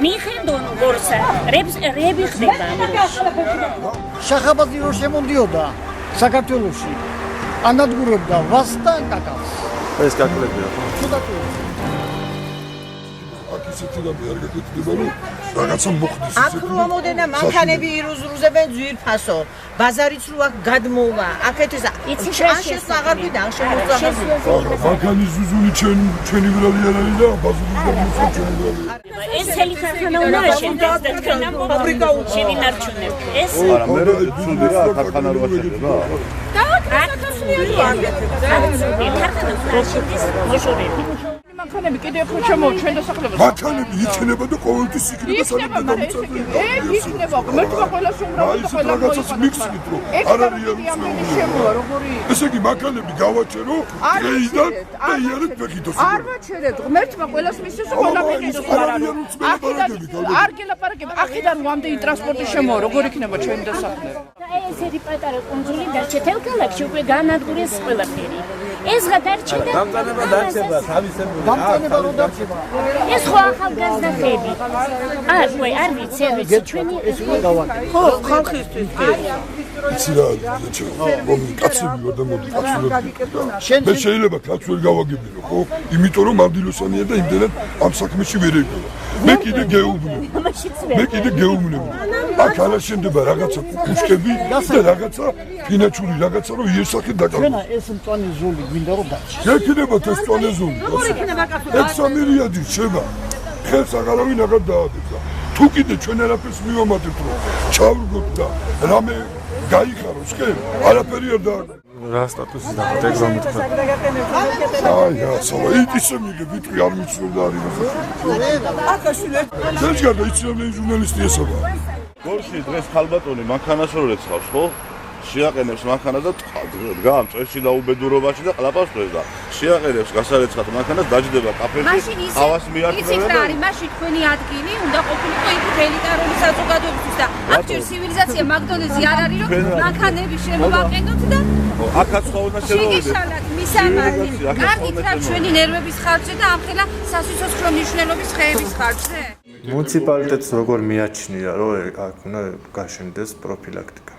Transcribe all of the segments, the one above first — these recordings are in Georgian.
მიხედონ გორსა რები ხდება შახაბაძე რო შემოდიოდა საქართველოში ანადგურებდა ვასტა კაკავს ეს კაკლებია ხო? აქ ისეთი რამე არ გეკეთდება რომ რაღაცა მოხდეს აქ რო ამოდენა მანქანები ირუზრუზებენ ძვირფასო ბაზარიც რო აქ გადმოვა აქეთ ეს ჩაშეს აღარ ვიდან შემოწამებული მანქანის ზუზული ჩვენი ბრალი არ არის და ბაზრის გამოსა ჩვენი ბრალი ეს წელი ქარხანა უნდა შედგეს და თქვენ ამ ფაბრიკა შევინარჩუნებთ ეს არა მე ცუდი რა ქარხანა რო შედება მანქანები კიდე ხო შემოჩვენ დასახლებას მანქანები იქნება და ყოველთვის იქნება იქნება მერტვა ყველა შემოვა და ყველა მიქსით რომ არ არის შემოვა როგორი ესე იგი მანქანები გავაჩერო დღეიდან და იარეთ ფეხითოს არ ვაჩერებ ღმერთმა ყველას მისცეს ყველა ფეხითოს არ გელაპარაკებ აქედან ვამდენი ტრანსპორტი შემოვა როგორ იქნება ჩვენი დასახლება და ესეთი პატარა კუნძული დარჩა თელ ქალაქში უკვე განადგურეს ყველაფერი ეს გადარჩა და დამტანება დარჩება თავისებური დამტანება რო დარჩება ეს ხო ახალგაზრდები არ ვიცი ჩვენი ეს უკვე გავაკეთე ხო ხალხისთვის იცი რა რომ კაცები ვარ და მოდი კაცები მე შეიძლება კაცს ვერ გავაგებინო ხო იმიტომ რომ მანდილოსანია და იმდენად ამ საქმეში ვერ ეგოვა მე კიდე გეუბნები აქ არა შენდება რაღაცა კუშკები და რაღაცა ფინანსური რაღაცა რომ იესახე დაკარგო ჩვენა ეს მწვანე ზოლი გვინდა რომ დარჩა შექნება ეს მწვანე ზოლი როგორ იქნება კაცო 6 მილიარდი შევა ხელს აღარავინ აღარ დაადებდა თუ კიდე ჩვენ არაფერს მივამატებთ რომ ჩავრგოთ და რამე გაიხაროს კი არაფერი არ დააგვიწყოს რა სტატუსი დახვდეთ ეგზამენით აი ასალა ისე მიგე ვიტყვი არ მიცნობდა არის აკაშვილე შეიძლება იცნობენ ჟურნალისტი ესაა გორში დღეს ხალბატონი მანქანას რო რეცხავს ხო შეაყენებს მანქანა და გამ წესში და უბედურობაში და ყლაპასწრებს და შეაყენებს გასარეცხად მანქანას დაჯდება კაფეში ავას მიართმევენ და არის მაშინ თქვენი ადგილი უნდა ყოფილიყო იქ ელიტარული საზოგადოებისთვის და აქ ცივილიზაცია მაგდონეზე არ არის რომ მანქანები შემოვაყენოთ და აქაც ხო უნდა შევავიდეთ შეგეშალათ მისამართი კარგით რა ჩვენი ნერვების ხარჯზე და ამხელა სასიცოცხლო მნიშვნელობის ხეების ხარჯზე მუნიციპალიტეტს როგორ მიაჩნია რომ აქ უნდა გაშენდეს პროფილაქტიკა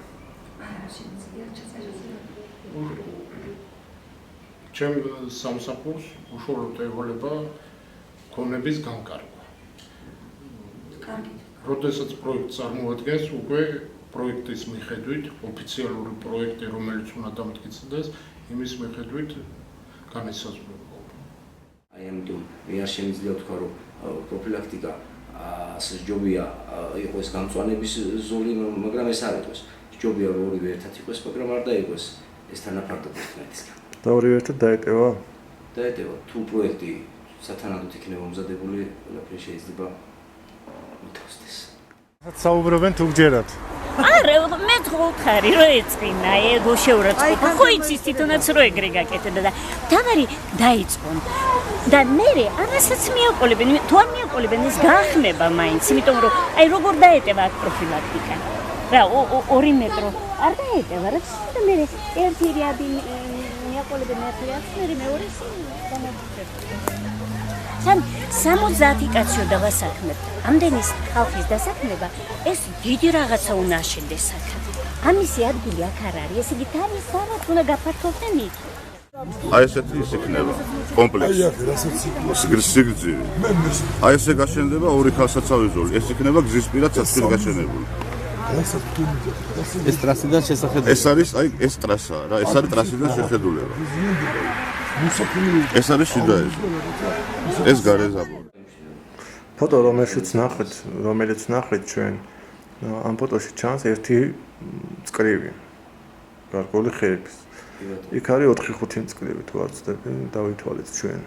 ჩემ სამსახურს უშუალოდ ევალება ქონების განკარგვა. როდესაც პროექტს წარმოადგენს, უკვე პროექტის მიხედვით, ოფიციალური პროექტი, რომელიც უნდა დამტკიცდეს, იმის მიხედვით განისაზღვრება. აი ამიტომ მე არ შემიძლია თქვა, რომ პროფილაქტიკა სჯობია იყოს გამწვანების ზოლი, მაგრამ ეს არ იყოს. სჯობია რომ ორივე ერთად იყოს, მაგრამ არ დაიგოს ეს თანაფარდობა ერთმანეთისგან. და ორივე ერთად დაეტევა? დაეტევა. თუ პროექტი სათანადოდ იქნება მომზადებული, ყველაფერი შეიძლება მოთავსდეს. საუბრობენ თუ გჯერათ? არა, მე თხოვხარი რომ ეწყინა, ეგო შეურაცხყოფა. ხო იცის თვითონაც რომ ეგრე გაკეთდა და თავარი დაიწყონ. და მე არასაც მიაყოლებენ, თუ არ მიაყოლებენ ეს გაახმება მაინც, იმიტომ რომ აი როგორ დაეტევა აქ პროფილაქტიკა. რა 2 მეტრო არ დაეტევა რა და მე ერთი რიადი მიაყოლებენ ერთი რიადი მე მეორე სამ 60 კაცი დავასაქმებ ამდენი ხალხის დასაქმება ეს დიდი რაღაცა უნდა აშენდეს აქ ამისი ადგილი აქ არ არის ეს იგი თავის სარად უნდა გაფართოვდნენ იქ აი ესეთი ის იქნება კომპლექსი სიგრძივი აი ესე გაშენდება 2 ხალხსაცავი ზოლი ეს იქნება გზის პირად საცილ გაშენებული ეს ტრასიდან შესახედული ეს არის აი ეს ტრასაა რა ეს არის ტრასიდან შეხედულება ეს არის შიდა ეს გარეზაბური ფოტო რომელიც ნახეთ ჩვენ ამ ფოტოში ჩანს ერთი მწკრივი გარკვეული ხეების იქ არის 4-5 მწკრივი თუ არ ვცდები დავითვალეთ ჩვენ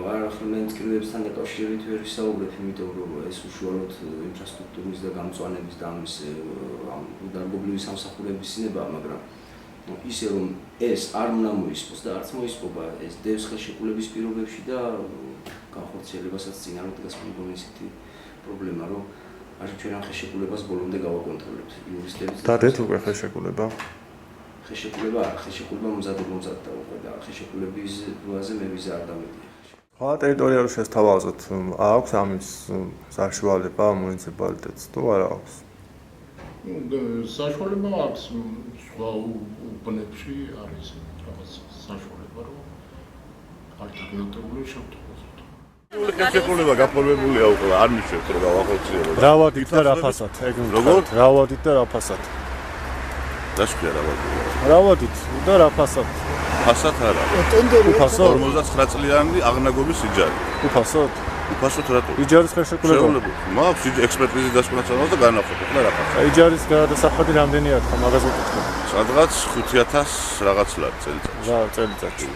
არ ახლა მე მწკრივებთან დაკავშირებით ვერ ვისაუბრებ იმიტომ რომ ეს უშუალოდ ინფრასტრუქტურის და გამწვანების და ამის დარგობრივი სამსახურების ცნებაა მაგრამ ისე რომ ეს არ უნდა მოისპოს და არც მოისპობა ეს დევს ხელშეკრულების პირობებში და განხორციელებასაც წინააღმდეგ დგას მეგონი ისეთი პრობლემა რომ არ ჩვენ ამ ხელშეკრულებას ბოლომდე გავაკონტროლებთ იურისტებიც დადეთ უკვე ხელშეკრულება ხელშეკრულება მომზადდა უკვე და ხელშეკრულების ბაზაზე მე ვიზა არ დამედია ხა ტერიტორიულ შესთავაზოთ აქვს ამის საშუალება მუნიციპალიტეტს თუ არა აქვს? საშუალება აქვს სხვა უბნებში არის რაღაც საშუალება რომ ალტერნატიული შემთხვევაში ხელშეკრულება გაფორმებულია უკვე არ ნიშნავს რომ გავახორციელოთ. რა ვადით და რა ფასად? ეგ როგორ? რა ვადით და რა ფასად? დაშქია რა ვადით. რა ვადით და რა ფასად? ფასად არა. ტენდერი 59 წლიანი აღნაგობის იჯარი. უფასოდ? უფასოდ რატო? იჯარის ხელშეკრულება. მაქვს ექსპერტიზის დასკვნაც და განახორციელოთ და რა ფასად. იჯარის გადასახადი რამდენია თქო მაგას ვიკითხე. სადღაც 5000 რაღაც ლარი წელიწადში. რა წელიწადში.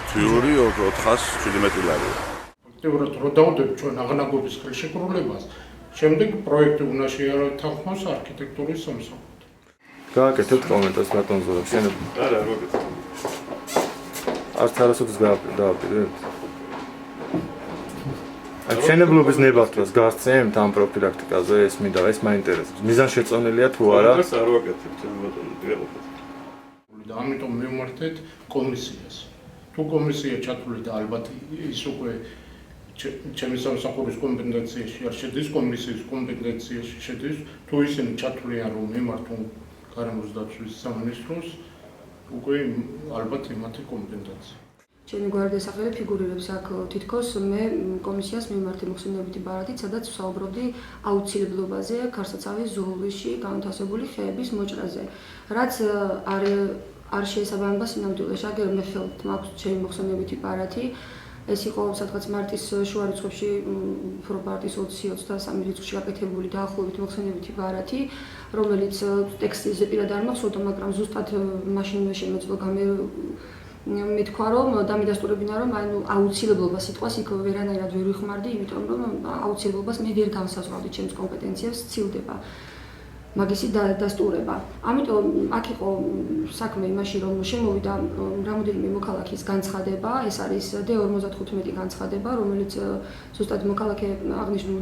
თიური 417 ლარია. ფაქტიურად რო დავდებ ჩვენ აღნაგობის ხელშეკრულებას, შემდეგ პროექტი უნდა შეათანხმოს არქიტექტურის სამსახურით. გააკეთებთ კომენტარს ბატონ ზურაბ, შენებ. არა, მოგეთ. არც არასოდეს დააპირებთ. აქ შენებლობის ნებართვას გასცემთ ამ პროფილაქტიკაზე, ეს მინდა, ეს მაინტერესებს. მიზანშეწონილია თუ არა? ეს არ ვაკეთებ, ჩემ ბატონო, დიახ. და ამიტომ მივმართეთ კომისიას. თუ კომისია ჩათვლი და ალბათ ის უკვე ჩემი სამსახურის კომპეტენციაში არ შედის, კომისიის კომპეტენციაში შედის, თუ ისინი ჩათვლიან რომ მემართონ გარემოს დაცვის სამინისტროს, უკვე ალბათ იმათი კომპეტენცია. ჩემი გვარდიასახელე ფიგურირებს აქ თითქოს მე კომისიას მიმართე მოხსენებითი ბარათით, სადაც ვსაუბრობდი აუცილებლობაზე ქარსაცავის ზოლში განთავსებული ხეების მოჭრაზე. რაც არ შეესაბამება სინამდვილეში, აგერ მე ხელთ მაქვს ჩემი მოხსენებითი ბარათი. ეს იყო სადღაც მარტის შუა რიცხვებში პროპარტის 20-23 რიცხვში გაკეთებული დაახლოებით მოხსენებითი ბარათი, რომელიც ტექსტზე პირად არ მახსოვდა, მაგრამ ზუსტად მაშინ მე შემეძლო მეთქვა რომ და მიდასტურებინა რომ ანუ აუცილებლობა სიტყვას იქ ვერანაირად ვერ ვიხმარდი, იმიტომ რომ აუცილებლობას მე ვერ განსაზღვრავდი, ჩემს კომპეტენციებს სცილდება მაგისი დასტურება. ამიტომ აქ იყო საქმე იმაში, რომ შემოვიდა რამოდენიმე მოქალაქის განცხადება, ეს არის D55 განცხადება, რომელიც ზუსტად მოქალაქე აღნიშნულ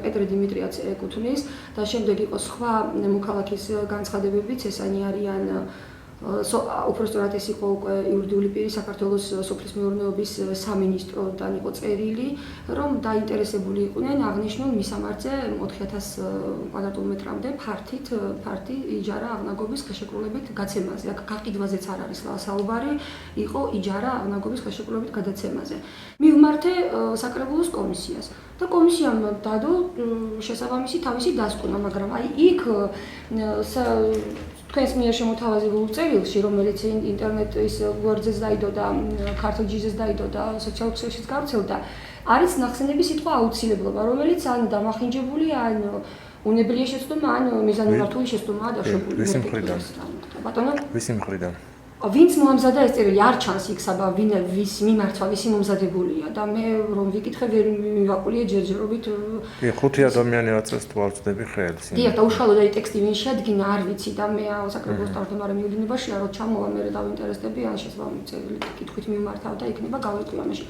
პეტრე დიმიტრიაც ეკუთვნის და შემდეგ იყო სხვა მოქალაქის განცხადებებიც, ესენი არიან უпростоრად ეს იყო უკვე იურიდიული პირი საქართველოს სოფლის მეურნეობის სამინისტროდან იყო წერილი, რომ დაინტერესებული იყვნენ აღნიშნულ მისამართზე 4000 კვადრატულ მეტრამდე ფართი იჯარა აღნაგობის ხელშეკრულებით გაცემაზე. აქ გაყიდვაზეც არ არის საუბარი, იყო იჯარა აღნაგობის ხელშეკრულებით გადაცემაზე. მივმართე საკრებულოს კომისიას და კომისიამ დადო შესაბამისი თავისი დასკვნა, მაგრამ აი იქ თქვენს მიერ შემოთავაზებულ წერილში, რომელიც ინტერნეტის გვერდზეც დაიდო და ქართულ ჯიშზეც დაიდო და სოციალურ ქსელშიც გავრცელდა, არის ნახსენები სიტყვა აუცილებლობა, რომელიც ან დამახინჯებული, ან უნებლიე შეცდომა, ან მიზანმიმართული შეცდომაა დაშვებული. ვისი მხრიდან? ბატონო? ვისი მხრიდან? ვინც მოამზადა ეს წერილი, არ ჩანს იქ საბა ვის მიმართვა, ვისი მომზადებულია და მე რომ ვიკითხე ვერ მივაყოლია ჯერჯერობით. კი, 5 ადამიანი აწევს თუ არ ვწდები ხელს. დიახ, და უშუალოდ აი ტექსტი ვინ შეადგინა, არ ვიცი და მე საკრებულოს თავმჯდომარე მიუდინებაში არ ჩამოვა, მე დავინტერესდები, ან შესაბამისი წერილი კითხვით მიმართავ და იქნება გავეტყვი ამაში.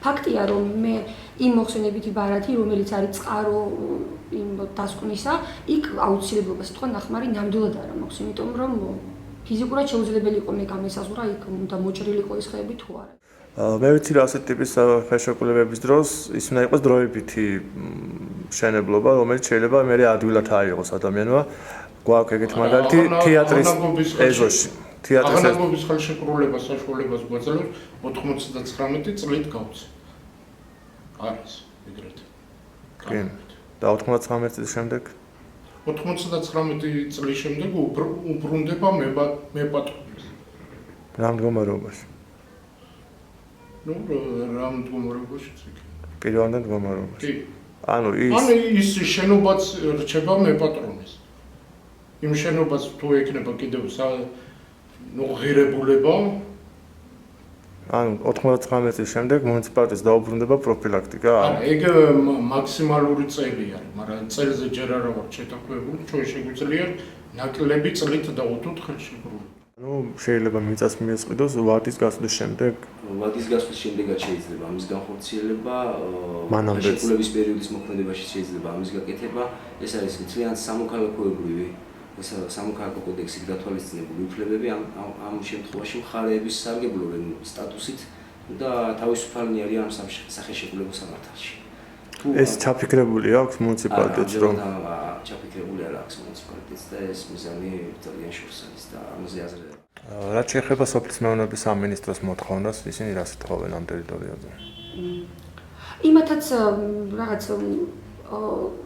ფაქტია, რომ მე იმ მოხსენებითი ბარათი, რომელიც არის წყარო იმ დასკვნისა, იქ აუცილებლობა სიტყვა ნახმარი ნამდვილად არ მაქვს, იმიტომ რომ ფიზიკურად შეუძლებელი იყო მე გამესაზღვრა იქ და მოჭრილიყო ის ხეები თუ არა. მე ვიცი რა ასეთ ტიპის ხელშეკრულებების დროს ის უნდა იყოს დროებითი მშენებლობა, რომელიც შეიძლება მე ადვილად აიღოს ადამიანმა. გვაქვს ეგეთი მაგალითი თეატრის ეზოში. აღნაგობის ხელშეკრულება საშუალებას გვაძლევს 99 წლით გავცე. არის ეგრეთ. კი. და 99 წლის შემდეგ 99 წლის შემდეგ უბრუნდება მეპატრონის. რა მდგომარეობაში? ნუ რა მდგომარეობაშიც იქნება. პირვანდელ მდგომარეობაში. კი. ანუ ის შენობაც რჩება მეპატრონის. იმ შენობას თუ ექნება კიდევ ღირებულება, ანუ 99 წლის შემდეგ მუნიციპალიტეტს დაუბრუნდება პროფილაქტიკა? არა, ეგ მაქსიმალური წელი არის, მაგრამ წელზე ჯერ არა ვარ შეთანხმებული, ჩვენ შეგვიძლია ნაკლები წლით დავუთოთ ხელშეკრულება. ანუ შეიძლება მიწას მიესყიდოს ვადის გასვლის შემდეგ? ვადის გასვლის შემდეგაც შეიძლება ამის განხორციელება, მანამდეც ხელშეკრულების პერიოდის მოქმედებაში შეიძლება ამის გაკეთება, ეს არის მთლიან სამოქალაქოებრივი სამოქალაქო კოდექსით გათვალისწინებული უფლებები ამ შემთხვევაში მხარეების სარგებლობენ სტატუსით და თავისუფალნი არიან ამ სახელშეკრულებულ სამართალში. ეს ჩაფიქრებული აქვს მუნიციპალიტეტს რომ ჩაფიქრებული არ აქვს მუნიციპალიტეტს და ეს მიზანი ძალიან შორს არის და ამაზე აზრდება. რაც შეეხება სოფლის მეურნეობის სამინისტროს მოთხოვნას, ისინი რას თხოვენ ამ ტერიტორიაზე? იმათაც რაღაც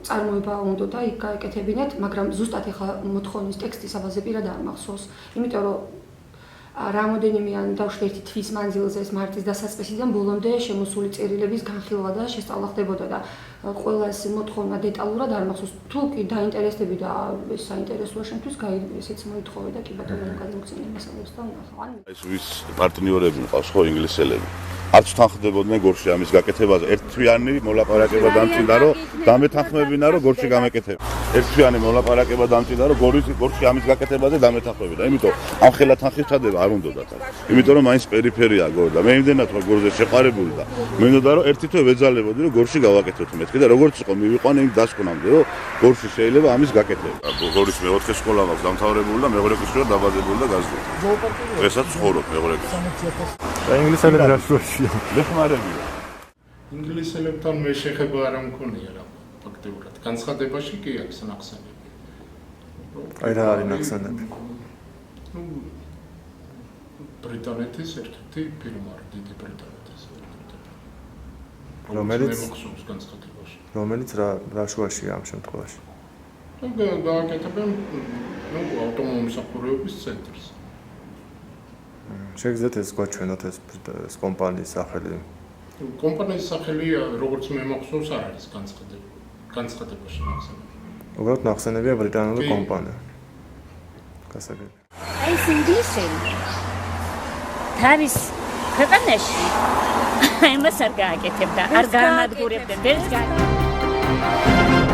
წარმოება უნდა და იქ გაეკეთებინათ, მაგრამ ზუსტად ეხლა მოთხოვნის ტექსტი საბაზე პირად არ მახსოვს, იმიტომ რომ რამოდენიმე ან დავშვერთ თვის მანძილზე ეს მარტის დასაწყისიდან ბოლომდე შემოსული წერილების განხილვა და შესწავლა ხდებოდა და ყველა ეს მოთხოვნა დეტალურად არ მახსოვს. თუ კი დაინტერესდები და ეს საინტერესოა შენთვის, ესეც მოითხოვე და კი ბატონო გადმოგცემი მასალებს და ვნახავ. ეს ვის პარტნიორები მყავს ხო ინგლისელები? არც თან ხდებოდნენ გორში ამის გაკეთებაზე. ერთთვიანი მოლაპარაკება დამჭირდა რომ დამეთანხმებინა რომ გორში გამეკეთება. ერთთვიანი მოლაპარაკება დამჭირდა რომ გორში ამის გაკეთებაზე დამეთანხმებინა. იმიტომ ამ ხელა თანხის ჩადება არ უნდათ. იმიტომ რომ მაინც პერიფერია გორ და მე იმდენად რომ გორზე შეყარებული და მე მინდოდა რომ ერთი თვე ვეძალებოდი რომ გორში გავაკეთოთ მეთქე და როგორც იყო მივიყვანე იმ დასკვნამდე რომ გორში შეიძლება ამის გაკეთება. გორის მეოთხე სკოლა მაქვს დამთავრებული და მეორე კურსია დაბადებული და გაზრდილი. დღესაც ცხოვრობ მეორე კურსში. და ინგლისელები რა შუაშია? ლეხმარებია. ინგლისელებთან მე შეხება არ მქონია რა ფაქტობრივად. განცხადებაში კი აქვს ნახსენები. აი რა არის ნახსენები? ბრიტანეთის ერთ-ერთი ფირმა, დიდი ბრიტანეთის. რომელიც მახსოვს განცხადებაში. რომელიც რა შუაშია ამ შემთხვევაში? გააკეთებენ ავტომობილსახურების ცენტრს. შეგიძლიათ ეს გვაჩვენოთ ეს კომპანიის სახელი? კომპანიის სახელი როგორც მე მახსოვს არ არის განცხადებაში ნახსენები. უბრალოდ ნახსენებია ბრიტანული კომპანია. გასაგები. აი ეს ინგლისელი თავის ქვეყანაში იმას არ გააკეთებდა, არ გაანადგურებდნენ, ვერც გააკეთებდა.